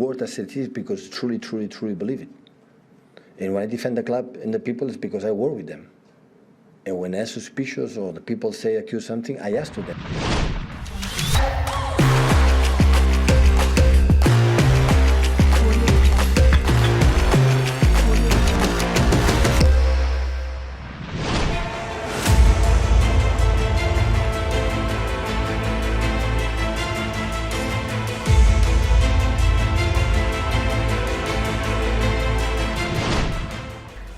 word as it is because truly, truly, truly believe it. And when I defend the club and the people, it's because I work with them. And when I'm suspicious or the people say accuse something, I ask to them.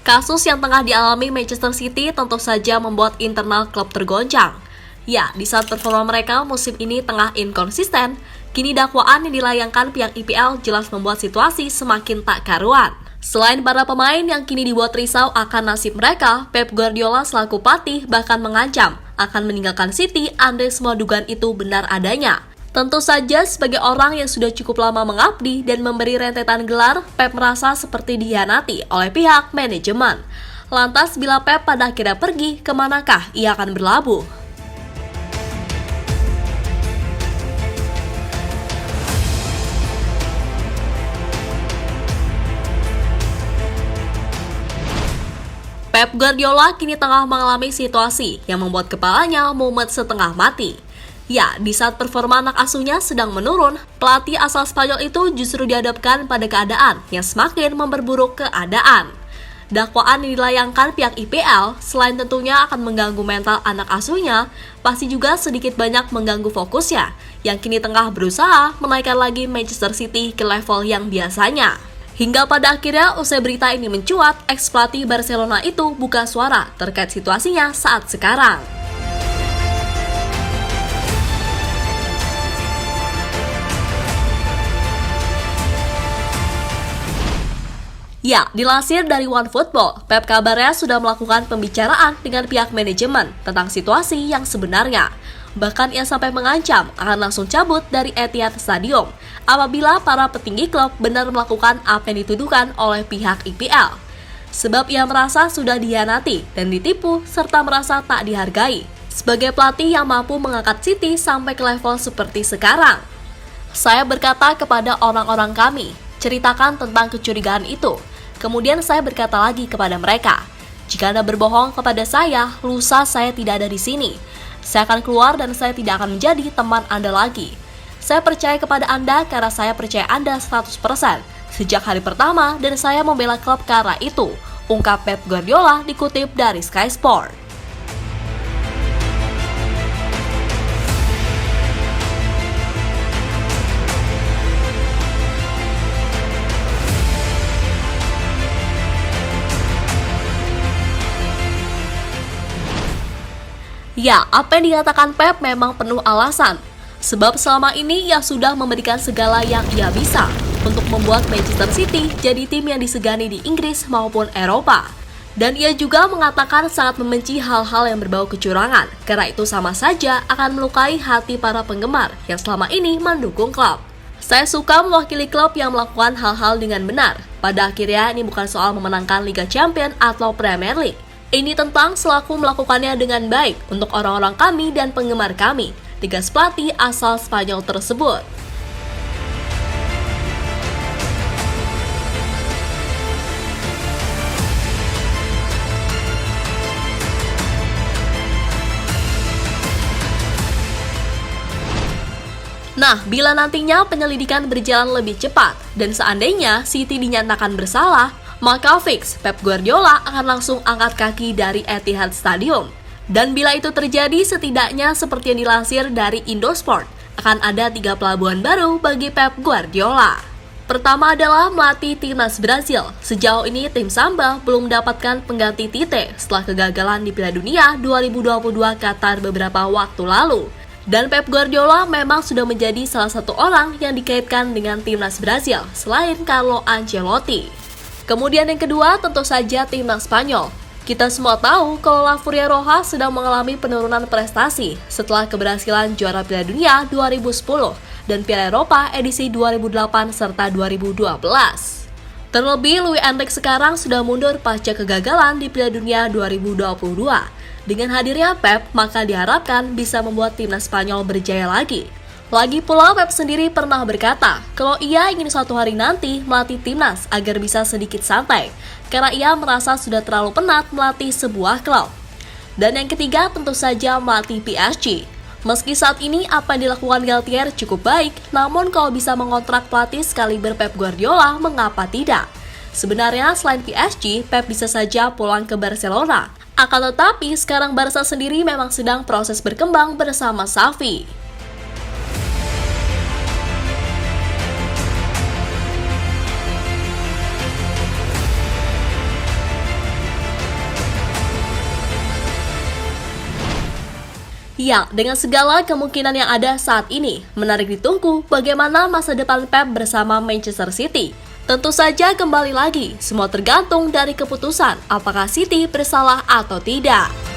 Kasus yang tengah dialami Manchester City tentu saja membuat internal klub tergoncang. Ya, di saat performa mereka musim ini tengah inkonsisten, kini dakwaan yang dilayangkan pihak IPL jelas membuat situasi semakin tak karuan. Selain para pemain yang kini dibuat risau akan nasib mereka, Pep Guardiola selaku pelatih bahkan mengancam akan meninggalkan City andai semua dugaan itu benar adanya. Tentu saja sebagai orang yang sudah cukup lama mengabdi dan memberi rentetan gelar, Pep merasa seperti dikhianati oleh pihak manajemen. Lantas bila Pep pada akhirnya pergi, kemanakah ia akan berlabuh? Pep Guardiola kini tengah mengalami situasi yang membuat kepalanya mumet setengah mati. Ya, di saat performa anak asuhnya sedang menurun, pelatih asal Spanyol itu justru dihadapkan pada keadaan yang semakin memperburuk keadaan. Dakwaan yang dilayangkan pihak IPL selain tentunya akan mengganggu mental anak asuhnya, pasti juga sedikit banyak mengganggu fokusnya, yang kini tengah berusaha menaikkan lagi Manchester City ke level yang biasanya. Hingga pada akhirnya usai berita ini mencuat, ex-pelatih Barcelona itu buka suara terkait situasinya saat sekarang. Ya, dilansir dari OneFootball, Pep kabarnya sudah melakukan pembicaraan dengan pihak manajemen tentang situasi yang sebenarnya. Bahkan ia sampai mengancam akan langsung cabut dari Etihad Stadium apabila para petinggi klub benar melakukan apa yang dituduhkan oleh pihak IPL. Sebab ia merasa sudah dikhianati dan ditipu serta merasa tak dihargai sebagai pelatih yang mampu mengangkat City sampai ke level seperti sekarang. Saya berkata kepada orang-orang kami, ceritakan tentang kecurigaan itu. Kemudian saya berkata lagi kepada mereka, jika Anda berbohong kepada saya, lusa saya tidak ada di sini. Saya akan keluar dan saya tidak akan menjadi teman Anda lagi. Saya percaya kepada Anda karena saya percaya Anda 100% sejak hari pertama dan saya membela klub karena itu, ungkap Pep Guardiola dikutip dari Sky Sport. Ya, apa yang dikatakan Pep memang penuh alasan. Sebab selama ini ia sudah memberikan segala yang ia bisa untuk membuat Manchester City jadi tim yang disegani di Inggris maupun Eropa. Dan ia juga mengatakan sangat membenci hal-hal yang berbau kecurangan, karena itu sama saja akan melukai hati para penggemar yang selama ini mendukung klub. Saya suka mewakili klub yang melakukan hal-hal dengan benar. Pada akhirnya ini bukan soal memenangkan Liga Champions atau Premier League. Ini tentang selaku melakukannya dengan baik untuk orang-orang kami dan penggemar kami, tegas pelatih asal Spanyol tersebut. Nah, bila nantinya penyelidikan berjalan lebih cepat dan seandainya City dinyatakan bersalah, maka fix Pep Guardiola akan langsung angkat kaki dari Etihad Stadium. Dan bila itu terjadi, setidaknya seperti yang dilansir dari Indosport, akan ada 3 pelabuhan baru bagi Pep Guardiola. Pertama adalah melatih timnas Brazil. Sejauh ini tim Samba belum mendapatkan pengganti Tite setelah kegagalan di Piala Dunia 2022 Qatar beberapa waktu lalu. Dan Pep Guardiola memang sudah menjadi salah satu orang yang dikaitkan dengan timnas Brazil selain Carlo Ancelotti. Kemudian yang kedua tentu saja timnas Spanyol. Kita semua tahu kalau La Furia Roja sedang mengalami penurunan prestasi setelah keberhasilan juara Piala Dunia 2010 dan Piala Eropa edisi 2008 serta 2012. Terlebih Luis Enrique sekarang sudah mundur pasca kegagalan di Piala Dunia 2022. Dengan hadirnya Pep, maka diharapkan bisa membuat timnas Spanyol berjaya lagi. Lagi pula, Pep sendiri pernah berkata kalau ia ingin suatu hari nanti melatih timnas agar bisa sedikit santai, karena ia merasa sudah terlalu penat melatih sebuah klub. Dan yang ketiga tentu saja melatih PSG. Meski saat ini apa yang dilakukan Galtier cukup baik, namun kalau bisa mengontrak pelatih sekaliber Pep Guardiola, mengapa tidak? Sebenarnya selain PSG, Pep bisa saja pulang ke Barcelona. Akan tetapi sekarang Barca sendiri memang sedang proses berkembang bersama Xavi. Ya, dengan segala kemungkinan yang ada saat ini, menarik ditunggu bagaimana masa depan Pep bersama Manchester City. Tentu saja kembali lagi, semua tergantung dari keputusan apakah City bersalah atau tidak.